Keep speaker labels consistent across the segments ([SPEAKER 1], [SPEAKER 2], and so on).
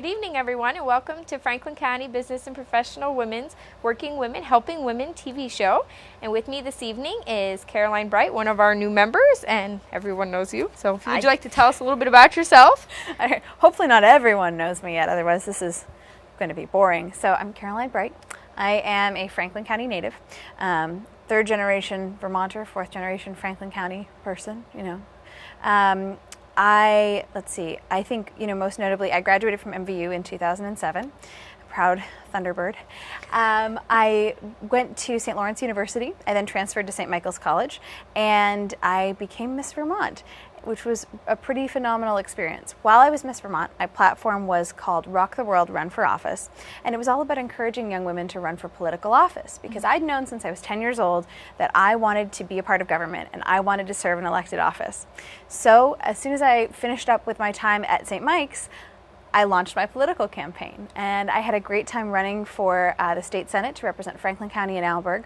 [SPEAKER 1] Good evening, everyone, and welcome to Franklin County Business and Professional Women's Working Women Helping Women TV show. And with me this evening is Caroline Bright, one of our new members, and everyone knows you. So would you like to tell us a little bit about yourself?
[SPEAKER 2] Hopefully not everyone knows me yet, otherwise this is going to be boring. So I'm Caroline Bright. I am a Franklin County native, third generation Vermonter, fourth generation Franklin County person, I think, most notably, I graduated from MVU in 2007, proud Thunderbird. I went to St. Lawrence University. I then transferred to St. Michael's College, and I became Miss Vermont, which was a pretty phenomenal experience. While I was Miss Vermont, my platform was called Rock the World, Run for Office, and it was all about encouraging young women to run for political office, because I'd known since I was 10 years old that I wanted to be a part of government and I wanted to serve an elected office. So as soon as I finished up with my time at St. Mike's, I launched my political campaign, and I had a great time running for the state senate to represent Franklin County and Alberg.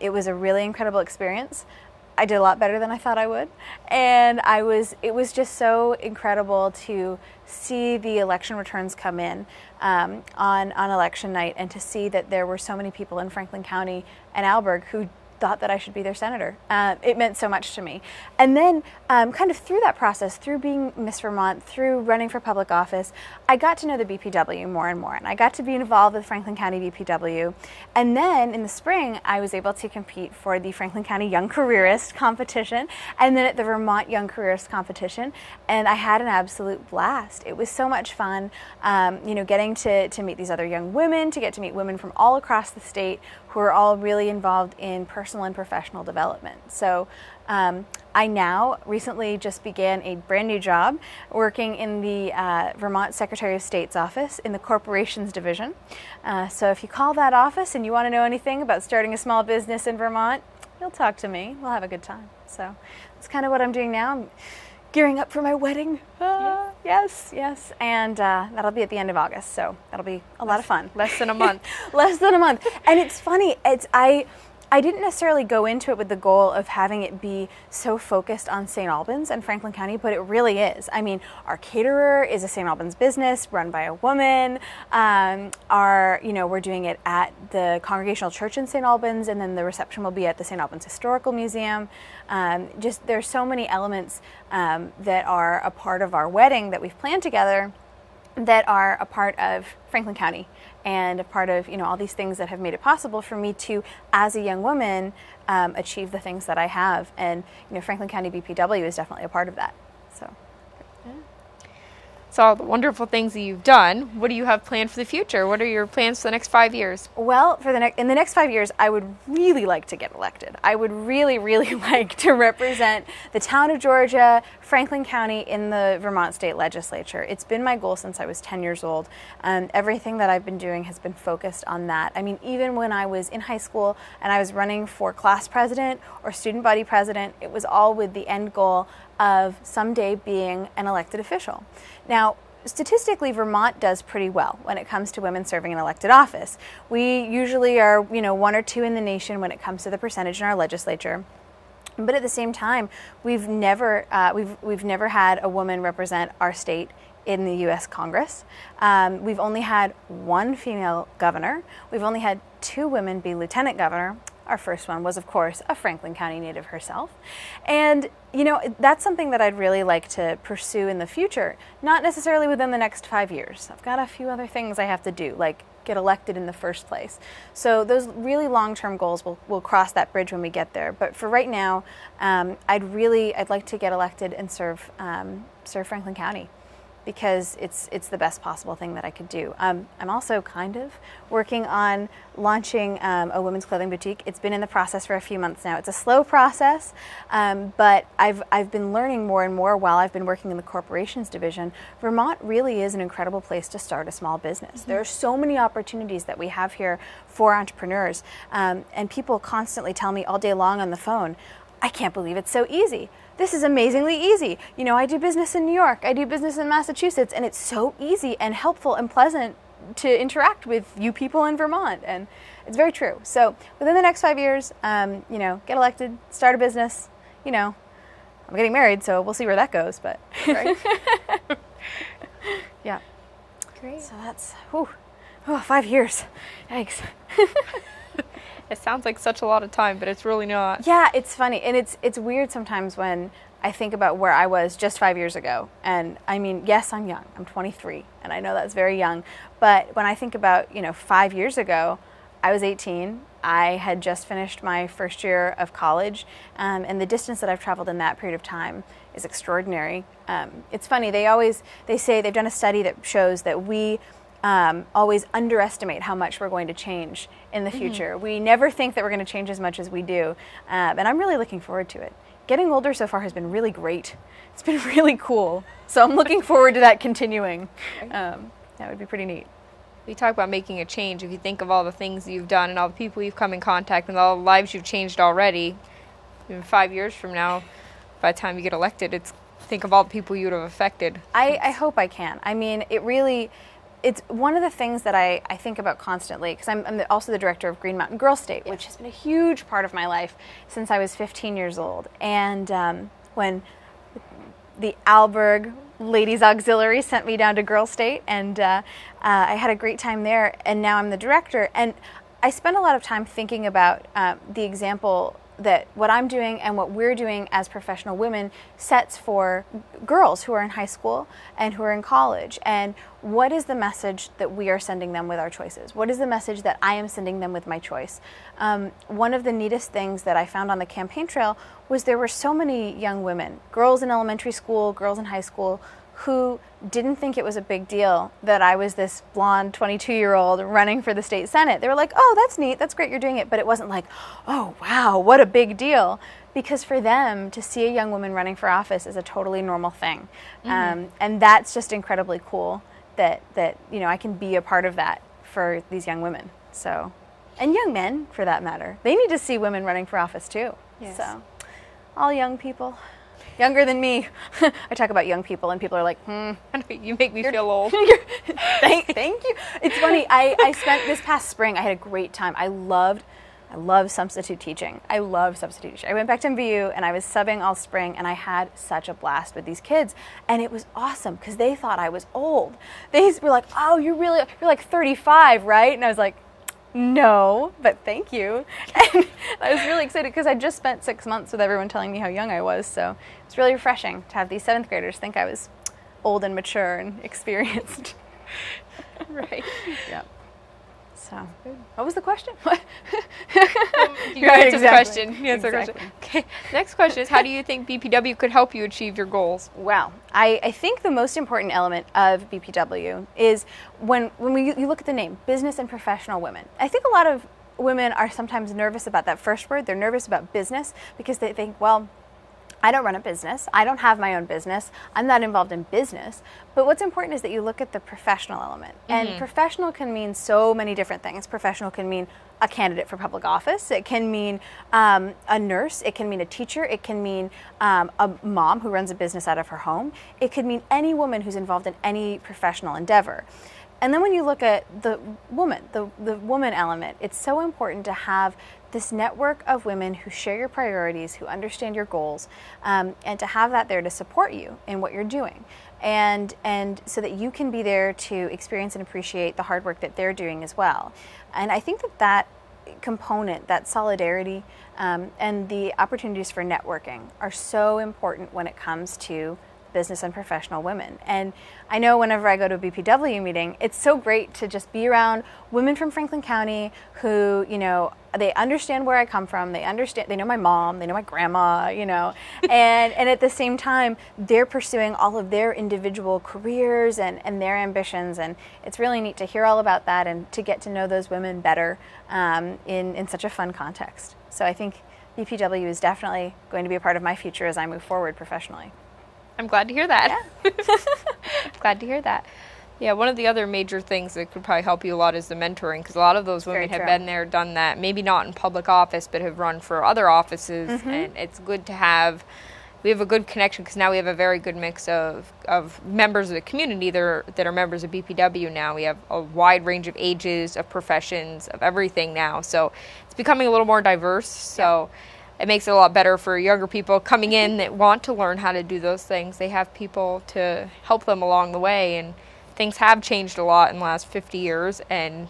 [SPEAKER 2] It was a really incredible experience. I did a lot better than I thought I would, and it was just so incredible to see the election returns come in on election night, and to see that there were so many people in Franklin County and Alberg who thought that I should be their senator. It meant so much to me. And then kind of through that process, through being Miss Vermont, through running for public office, I got to know the BPW more and more, and I got to be involved with Franklin County BPW. And then in the spring, I was able to compete for the Franklin County Young Careerist competition, and then at the Vermont Young Careerist competition, and I had an absolute blast. It was so much fun, getting to meet these other young women, to get to meet women from all across the state who are all really involved in personal and professional development. So I now recently just began a brand new job working in the Vermont Secretary of State's office in the Corporations Division. So if you call that office and you want to know anything about starting a small business in Vermont, you'll talk to me. We'll have a good time. So that's kind of what I'm doing now. I'm gearing up for my wedding. Yes. And that'll be at the end of August, so that'll be a lot of fun.
[SPEAKER 1] Less than a month.
[SPEAKER 2] Less than a month. And it's funny, I didn't necessarily go into it with the goal of having it be so focused on St. Albans and Franklin County, but it really is. I mean, our caterer is a St. Albans business run by a woman. We're doing it at the Congregational Church in St. Albans, and then the reception will be at the St. Albans Historical Museum. There's so many elements that are a part of our wedding that we've planned together that are a part of Franklin County, and a part of all these things that have made it possible for me to, as a young woman, achieve the things that I have. And Franklin County BPW is definitely a part of that.
[SPEAKER 1] So all the wonderful things that you've done, what do you have planned for the future? What are your plans for the next 5 years?
[SPEAKER 2] Well, in the next 5 years, I would really like to get elected. I would really, really like to represent the town of Georgia, Franklin County in the Vermont State Legislature. It's been my goal since I was 10 years old. Everything that I've been doing has been focused on that. I mean, even when I was in high school and I was running for class president or student body president, it was all with the end goal of someday being an elected official. Now, statistically, Vermont does pretty well when it comes to women serving in elected office. We usually are, 1 or 2 in the nation when it comes to the percentage in our legislature. But at the same time, we've never had a woman represent our state in the U.S. Congress. We've only had 1 female governor. We've only had 2 women be lieutenant governor. Our first one was, of course, a Franklin County native herself. And, that's something that I'd really like to pursue in the future, not necessarily within the next 5 years. I've got a few other things I have to do, like get elected in the first place. So those really long-term goals, we'll cross that bridge when we get there. But for right now, I'd like to get elected and serve Franklin County, because it's the best possible thing that I could do. I'm also kind of working on launching a women's clothing boutique. It's been in the process for a few months now. It's a slow process, but I've been learning more and more while I've been working in the corporations division. Vermont really is an incredible place to start a small business. There are so many opportunities that we have here for entrepreneurs, and people constantly tell me all day long on the phone, I can't believe it's so easy. This is amazingly easy. I do business in New York, I do business in Massachusetts, and it's so easy and helpful and pleasant to interact with you people in Vermont. And it's very true. So within the next 5 years, get elected, start a business. I'm getting married, so we'll see where that goes. But right? Yeah.
[SPEAKER 1] great.
[SPEAKER 2] So that's, 5 years. Yikes.
[SPEAKER 1] It sounds like such a lot of time, but it's really not.
[SPEAKER 2] Yeah, it's funny. And it's weird sometimes when I think about where I was just 5 years ago. And I mean, yes, I'm young. I'm 23, and I know that's very young. But when I think about, 5 years ago, I was 18. I had just finished my first year of college, and the distance that I've traveled in that period of time is extraordinary. It's funny. They say they've done a study that shows that we always underestimate how much we're going to change in the future. We never think that we're going to change as much as we do, and I'm really looking forward to it. Getting older so far has been really great. It's been really cool. So I'm looking forward to that continuing. That would be pretty neat.
[SPEAKER 1] We talk about making a change. If you think of all the things you've done and all the people you've come in contact with and all the lives you've changed already, even 5 years from now, by the time you get elected, think of all the people you would have affected.
[SPEAKER 2] I hope I can. I mean, it's one of the things that I think about constantly, because I'm also the director of Green Mountain Girl State, which has been a huge part of my life since I was 15 years old. And when the Alberg Ladies Auxiliary sent me down to Girl State, and I had a great time there, and now I'm the director. And I spend a lot of time thinking about the example that what I'm doing and what we're doing as professional women sets for girls who are in high school and who are in college. And what is the message that we are sending them with our choices? What is the message that I am sending them with my choice? One of the neatest things that I found on the campaign trail was there were so many young women, girls in elementary school, girls in high school, who didn't think it was a big deal that I was this blonde 22-year-old running for the state senate. They were like, oh, that's neat, that's great, you're doing it. But it wasn't like, oh, wow, what a big deal. Because for them, to see a young woman running for office is a totally normal thing. And that's just incredibly cool that I can be a part of that for these young women. So, and young men, for that matter. They need to see women running for office, too.
[SPEAKER 1] Yes.
[SPEAKER 2] So, all young people. Younger than me. I talk about young people, and people are like,
[SPEAKER 1] You make me feel old.
[SPEAKER 2] Thank you. It's funny. I spent this past spring, I had a great time. I love substitute teaching. I love substitute teaching. I went back to MVU, and I was subbing all spring, and I had such a blast with these kids. And it was awesome, because they thought I was old. They were like, oh, you're like 35, right? And I was like, no, but thank you. And I was really excited because I just spent 6 months with everyone telling me how young I was. So it's really refreshing to have these 7th graders think I was old and mature and experienced.
[SPEAKER 1] Right.
[SPEAKER 2] Yeah. So, what was the question?
[SPEAKER 1] You answered the question. You answered the question. Okay. Next question is, how do you think BPW could help you achieve your goals?
[SPEAKER 2] Well, I think the most important element of BPW is when you look at the name, business and professional women. I think a lot of women are sometimes nervous about that first word. They're nervous about business because they think, well, I don't run a business. I don't have my own business. I'm not involved in business. But what's important is that you look at the professional element. And professional can mean so many different things. Professional can mean a candidate for public office. It can mean a nurse. It can mean a teacher. It can mean a mom who runs a business out of her home. It could mean any woman who's involved in any professional endeavor. And then when you look at the woman, the woman element, it's so important to have this network of women who share your priorities, who understand your goals, and to have that there to support you in what you're doing. And so that you can be there to experience and appreciate the hard work that they're doing as well. And I think that component, that solidarity, and the opportunities for networking are so important when it comes to business and professional women. And I know whenever I go to a BPW meeting, it's so great to just be around women from Franklin County who, they understand where I come from, they know my mom, they know my grandma, and at the same time, they're pursuing all of their individual careers and their ambitions, and it's really neat to hear all about that and to get to know those women better in such a fun context. So I think BPW is definitely going to be a part of my future as I move forward professionally.
[SPEAKER 1] I'm glad to hear that. Yeah. Glad to hear that. Yeah, one of the other major things that could probably help you a lot is the mentoring, because a lot of those women have been there, done that, maybe not in public office, but have run for other offices, and it's good to have, we have a good connection, because now we have a very good mix of members of the community that are members of BPW now. We have a wide range of ages, of professions, of everything now, so it's becoming a little more diverse, so it makes it a lot better for younger people coming in that want to learn how to do those things. They have people to help them along the way, and things have changed a lot in the last 50 years, and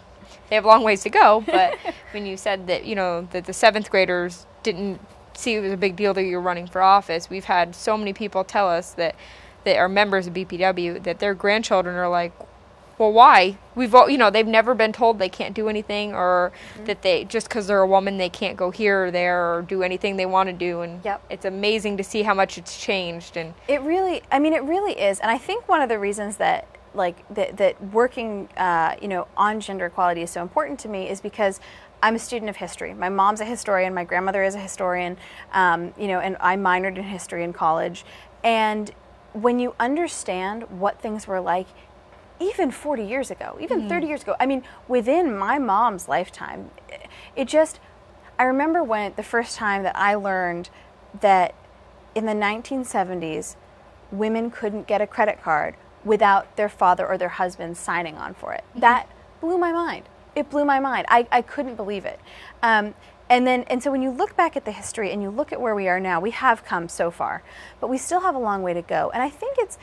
[SPEAKER 1] they have a long ways to go. But when you said that, that the 7th graders didn't see it was a big deal that you were running for office, we've had so many people tell us that are members of BPW that their grandchildren are like, well, why? They've never been told they can't do anything, or that they, just because they're a woman, they can't go here or there or do anything they want to do. And it's amazing to see how much it's changed. And
[SPEAKER 2] it really is. And I think one of the reasons that that working, on gender equality is so important to me is because I'm a student of history. My mom's a historian. My grandmother is a historian. And I minored in history in college. And when you understand what things were like, even 40 years ago, even 30 years ago, within my mom's lifetime, I remember when the first time that I learned that in the 1970s, women couldn't get a credit card without their father or their husband signing on for it. That blew my mind. It blew my mind. I couldn't believe it. And so when you look back at the history and you look at where we are now, we have come so far, but we still have a long way to go. And I think it's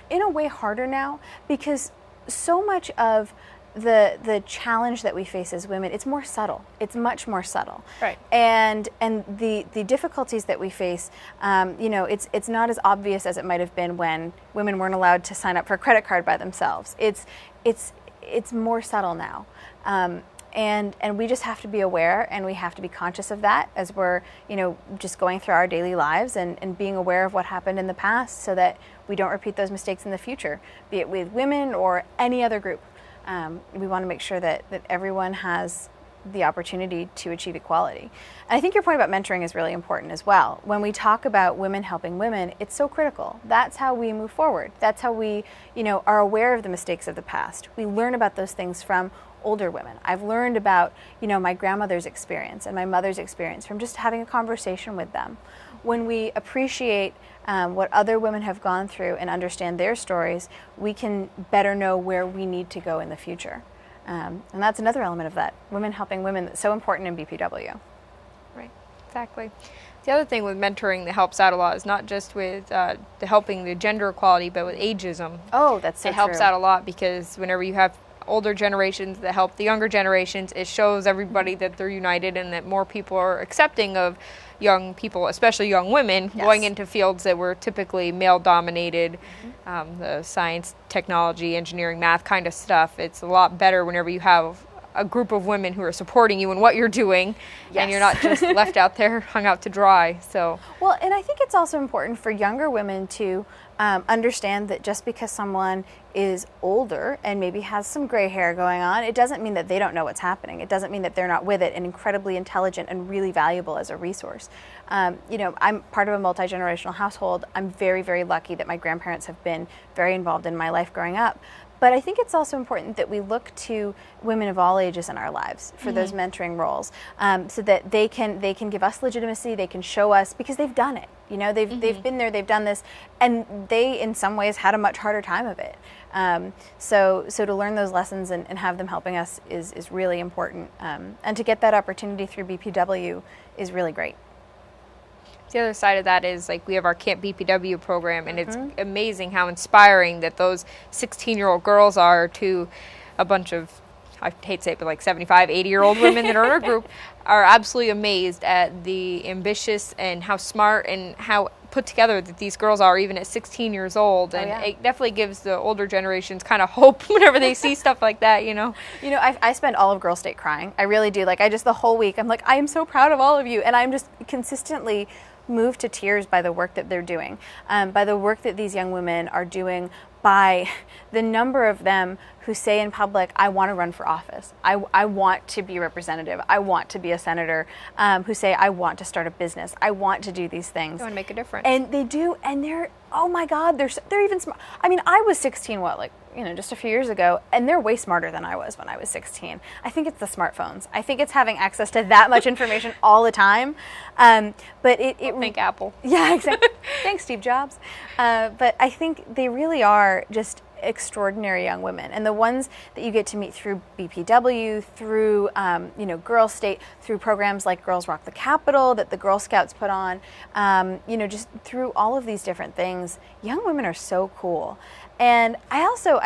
[SPEAKER 2] in a way harder now because so much of the challenge that we face as women, it's more subtle. It's much more subtle.
[SPEAKER 1] Right. And
[SPEAKER 2] the difficulties that we face, it's not as obvious as it might have been when women weren't allowed to sign up for a credit card by themselves. It's more subtle now. And we just have to be aware, and we have to be conscious of that as we're, just going through our daily lives and being aware of what happened in the past so that we don't repeat those mistakes in the future, be it with women or any other group. We want to make sure that everyone has the opportunity to achieve equality. And I think your point about mentoring is really important as well. When we talk about women helping women, it's so critical. That's how we move forward. That's how we, are aware of the mistakes of the past. We learn about those things from older women. I've learned about, my grandmother's experience and my mother's experience from just having a conversation with them. When we appreciate what other women have gone through and understand their stories, we can better know where we need to go in the future. And that's another element of that, women helping women, that's so important in BPW.
[SPEAKER 1] Right, exactly. The other thing with mentoring that helps out a lot is not just with the helping the gender equality, but with ageism.
[SPEAKER 2] Oh, that's so true.
[SPEAKER 1] It helps out a lot because whenever you have older generations that help the younger generations, it shows everybody that they're united and that more people are accepting of young people, especially young women, going into fields that were typically male-dominated, the science, technology, engineering, math kind of stuff. It's a lot better whenever you have a group of women who are supporting you in what you're doing, and you're not just left out there, hung out to dry. So,
[SPEAKER 2] well, and I think it's also important for younger women to understand that just because someone is older and maybe has some gray hair going on, it doesn't mean that they don't know what's happening. It doesn't mean that they're not with it and incredibly intelligent and really valuable as a resource. I'm part of a multi-generational household. I'm very, very lucky that my grandparents have been very involved in my life growing up. But I think it's also important that we look to women of all ages in our lives for those mentoring roles, so that they can give us legitimacy, they can show us, because they've done it. They've been there, they've done this, and they, in some ways, had a much harder time of it. So to learn those lessons and have them helping us is really important. And to get that opportunity through BPW is really great.
[SPEAKER 1] The other side of that is, like, we have our Camp BPW program, and it's amazing how inspiring that those 16-year-old girls are to a bunch of, I hate to say it, but like 75, 80-year-old women that are in our group, are absolutely amazed at the ambitious and how smart and how put together that these girls are, even at 16 years old. And it definitely gives the older generations kind of hope whenever they see stuff like that,
[SPEAKER 2] I spend all of Girl State crying. I really do. The whole week, I'm like, I am so proud of all of you. And I'm just consistently moved to tears by the work that they're doing, by the work that these young women are doing, by the number of them who say in public, I want to run for office, I want to be a representative, I want to be a senator, who say, I want to start a business, I want to do these things.
[SPEAKER 1] They want to make a difference.
[SPEAKER 2] And they do, and they're, oh my God, they're even smart. I was 16, just a few years ago, and they're way smarter than I was when I was 16. I think it's the smartphones. I think it's having access to that much information all the time. But
[SPEAKER 1] Thank Apple.
[SPEAKER 2] Yeah, exactly. Thanks, Steve Jobs. But I think they really are just extraordinary young women, and the ones that you get to meet through BPW, through Girls State, through programs like Girls Rock the Capitol that the Girl Scouts put on, just through all of these different things. Young women are so cool. And I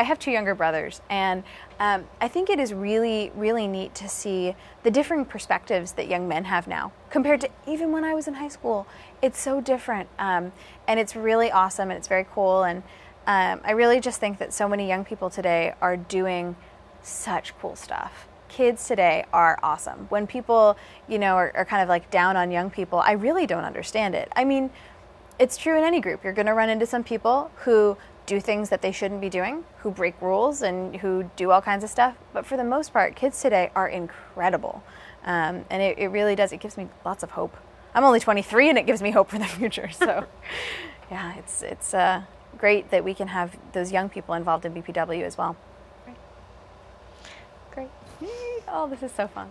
[SPEAKER 2] have 2 younger brothers, and I think it is really, really neat to see the differing perspectives that young men have now compared to even when I was in high school. It's so different, and it's really awesome, and it's very cool. And I really just think that so many young people today are doing such cool stuff. Kids today are awesome. When people, are kind of like down on young people, I really don't understand it. I mean, it's true in any group. You're going to run into some people who do things that they shouldn't be doing, who break rules and who do all kinds of stuff. But for the most part, kids today are incredible. And it really does. It gives me lots of hope. I'm only 23 and it gives me hope for the future. So yeah, it's great that we can have those young people involved in BPW as well.
[SPEAKER 1] Great.
[SPEAKER 2] Oh, this is so fun.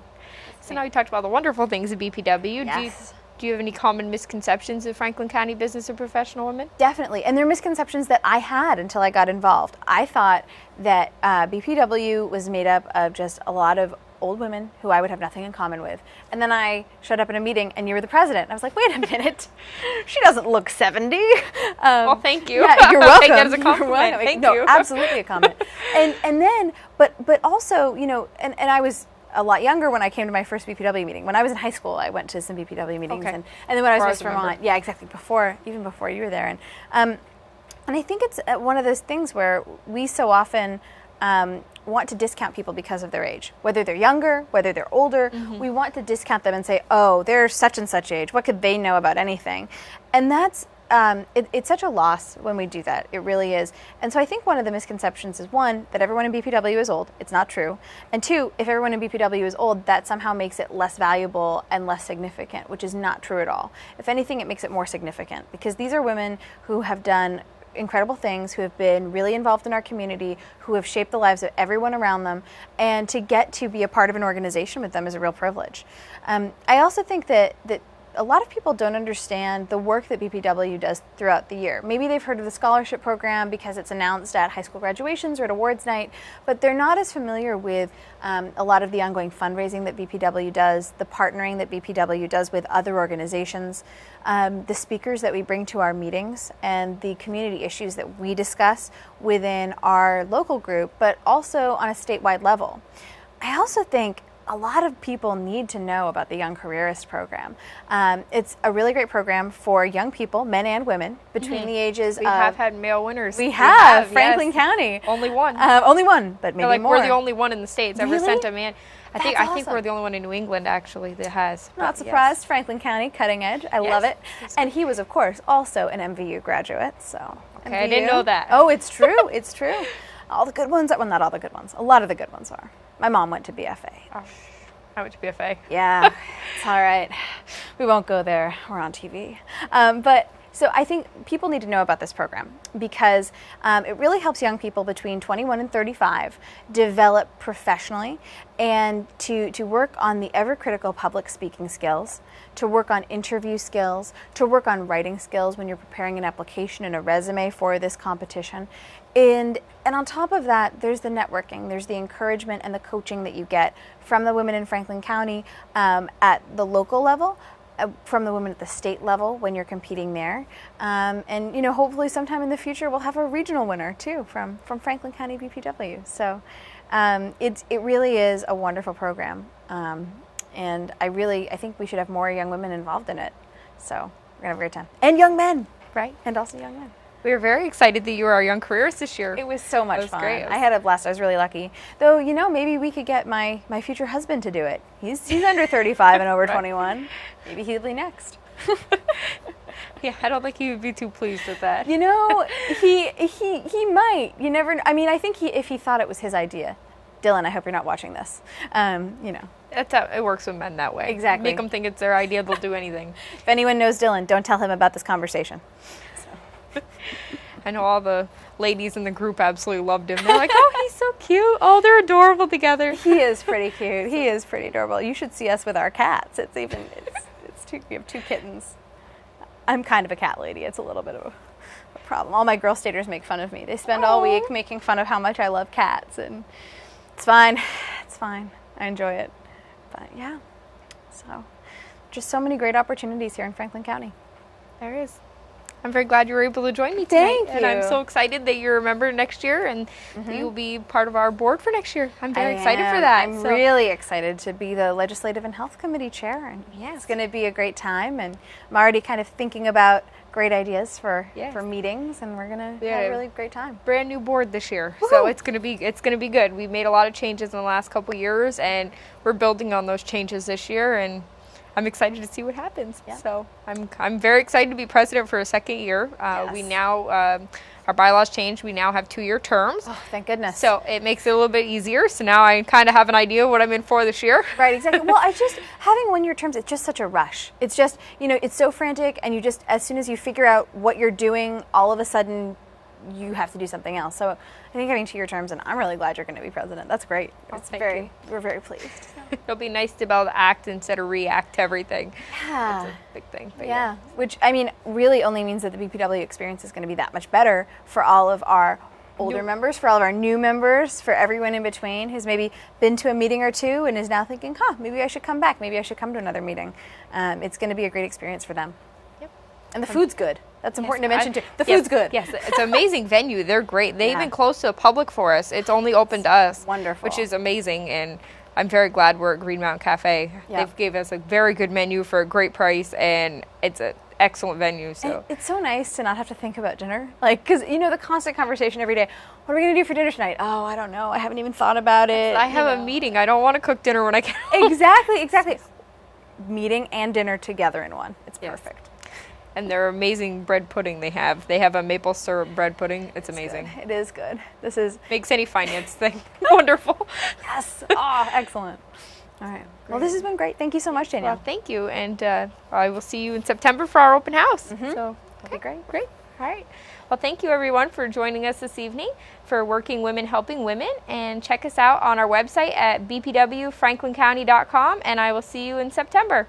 [SPEAKER 1] So now we talked about the wonderful things of BPW.
[SPEAKER 2] Yes.
[SPEAKER 1] Do you have any common misconceptions of Franklin County Business and Professional Women?
[SPEAKER 2] Definitely. And they're misconceptions that I had until I got involved. I thought that BPW was made up of just a lot of old women who I would have nothing in common with. And then I showed up in a meeting and you were the president. I was like, wait a minute. She doesn't look 70.
[SPEAKER 1] Well, thank you.
[SPEAKER 2] Yeah, you're welcome.
[SPEAKER 1] Take that as a compliment. Thank you.
[SPEAKER 2] Absolutely a compliment. and then, but also, and I was a lot younger when I came to my first BPW meeting. When I was in high school, I went to some BPW meetings,
[SPEAKER 1] okay.
[SPEAKER 2] and then when I was in West
[SPEAKER 1] Vermont,
[SPEAKER 2] Vermont, yeah, exactly, even before you were there, and I think it's one of those things where we so often want to discount people because of their age, whether they're younger, whether they're older. Mm-hmm. We want to discount them and say, oh, they're such and such age. What could they know about anything? And that's it's such a loss when we do that. It really is. And so I think one of the misconceptions is, one, that everyone in BPW is old. It's not true. And 2, if everyone in BPW is old, that somehow makes it less valuable and less significant, which is not true at all. If anything, it makes it more significant, because these are women who have done incredible things, who have been really involved in our community, who have shaped the lives of everyone around them, and to get to be a part of an organization with them is a real privilege. I also think that a lot of people don't understand the work that BPW does throughout the year. Maybe they've heard of the scholarship program because it's announced at high school graduations or at awards night, but they're not as familiar with a lot of the ongoing fundraising that BPW does, the partnering that BPW does with other organizations, the speakers that we bring to our meetings, and the community issues that we discuss within our local group, but also on a statewide level. I also think a lot of people need to know about the Young Careerist program. It's a really great program for young people, men and women, between the ages
[SPEAKER 1] we have had male winners.
[SPEAKER 2] We have Franklin
[SPEAKER 1] yes.
[SPEAKER 2] County.
[SPEAKER 1] Only one.
[SPEAKER 2] Only one, but maybe more.
[SPEAKER 1] We're the only one in the States ever
[SPEAKER 2] Really?
[SPEAKER 1] sent a man. I think
[SPEAKER 2] awesome.
[SPEAKER 1] we're the only one in New England, actually, that has.
[SPEAKER 2] Not surprised.
[SPEAKER 1] Yes.
[SPEAKER 2] Franklin County, cutting edge. I love it. And he was, of course, also an MVU graduate. So
[SPEAKER 1] okay,
[SPEAKER 2] MVU.
[SPEAKER 1] I didn't know that.
[SPEAKER 2] Oh, it's true. It's true. All the good ones. Well, not all the good ones. A lot of the good ones are. My mom went to BFA.
[SPEAKER 1] Oh. I went to BFA.
[SPEAKER 2] Yeah, it's all right. We won't go there. We're on TV. But so I think people need to know about this program because it really helps young people between 21 and 35 develop professionally and to work on the ever-critical public speaking skills, to work on interview skills, to work on writing skills when you're preparing an application and a resume for this competition. And on top of that, there's the networking, there's the encouragement and the coaching that you get from the women in Franklin County at the local level, from the women at the state level when you're competing there. And hopefully sometime in the future we'll have a regional winner too from Franklin County BPW. So it really is a wonderful program. And I think we should have more young women involved in it. So we're gonna have a great time. And young men.
[SPEAKER 1] Right.
[SPEAKER 2] And also young men.
[SPEAKER 1] We were very excited that you were our Young Careerist this year.
[SPEAKER 2] It was so much fun.
[SPEAKER 1] Great.
[SPEAKER 2] I had a blast. I was really lucky. Though, maybe we could get my future husband to do it. He's under 35 and over
[SPEAKER 1] right.
[SPEAKER 2] 21. Maybe he'll be next.
[SPEAKER 1] Yeah, I don't think he would be too pleased with that.
[SPEAKER 2] He might. You never. I mean, I think if he thought it was his idea. Dylan, I hope you're not watching this.
[SPEAKER 1] That's how it works with men that way.
[SPEAKER 2] Exactly.
[SPEAKER 1] Make them think it's their idea, they'll do anything.
[SPEAKER 2] If anyone knows Dylan, don't tell him about this conversation.
[SPEAKER 1] I know all the ladies in the group absolutely loved him. They're like, oh, he's so cute. Oh, they're adorable together.
[SPEAKER 2] He is pretty cute. He is pretty adorable. You should see us with our cats. It's too. We have 2 kittens. I'm kind of a cat lady. It's a little bit of a problem. All my girl staters make fun of me. They spend all week making fun of how much I love cats, and it's fine. It's fine. I enjoy it. But yeah, so just so many great opportunities here in Franklin County.
[SPEAKER 1] There is. I'm very glad you were able to join me tonight.
[SPEAKER 2] Thank you.
[SPEAKER 1] And I'm so excited that you're a member next year and that you'll be part of our board for next year. I'm very excited for that.
[SPEAKER 2] I'm really excited to be the Legislative and Health Committee chair. And
[SPEAKER 1] yes,
[SPEAKER 2] it's going to be a great time. And I'm already kind of thinking about great ideas for meetings, and we're going to have a really great time.
[SPEAKER 1] Brand new board this year. So it's going to be good. We've made a lot of changes in the last couple years, and we're building on those changes this year, and I'm excited to see what happens. Yeah. So I'm very excited to be president for a second year. We now, our bylaws changed. We now have 2-year terms.
[SPEAKER 2] Oh, thank goodness.
[SPEAKER 1] So it makes it a little bit easier. So now I kind of have an idea of what I'm in for this year.
[SPEAKER 2] Right, exactly. Well, having 1-year terms, it's just such a rush. It's just, it's so frantic, and you just, as soon as you figure out what you're doing, all of a sudden you have to do something else. So I think having 2-year terms, and I'm really glad you're going to be president. That's great. We're very pleased.
[SPEAKER 1] It'll be nice to be able to act instead of react to everything.
[SPEAKER 2] Yeah.
[SPEAKER 1] That's a big thing. But
[SPEAKER 2] yeah. Which, I mean, really only means that the BPW experience is going to be that much better for all of our older members, for all of our new members, for everyone in between who's maybe been to a meeting or two and is now thinking, maybe I should come back. Maybe I should come to another meeting. It's going to be a great experience for them. Yep. And the food's good. That's important to mention too. The food's good.
[SPEAKER 1] Yes, it's an amazing venue. They're great. They even close to the public for us. It's only open to us.
[SPEAKER 2] Wonderful.
[SPEAKER 1] Which is amazing, and I'm very glad we're at Green Mountain Cafe. They've gave us a very good menu for a great price, and it's an excellent venue. So
[SPEAKER 2] and it's so nice to not have to think about dinner, because the constant conversation every day. What are we going to do for dinner tonight? Oh, I don't know. I haven't even thought about it.
[SPEAKER 1] I have a meeting. I don't want to cook dinner when I get home.
[SPEAKER 2] Exactly. Meeting and dinner together in one. It's perfect.
[SPEAKER 1] And their amazing bread pudding they have. They have a maple syrup bread pudding. It's amazing.
[SPEAKER 2] Good. It is good. This is...
[SPEAKER 1] Makes any finance thing wonderful.
[SPEAKER 2] Yes. Excellent. All right. Well, this has been great. Thank you so much, Danielle.
[SPEAKER 1] Well, thank you. And I will see you in September for our open house. So
[SPEAKER 2] that'll be great.
[SPEAKER 1] Great. All right. Well, thank you, everyone, for joining us this evening for Working Women Helping Women. And check us out on our website at bpwfranklincounty.com. And I will see you in September.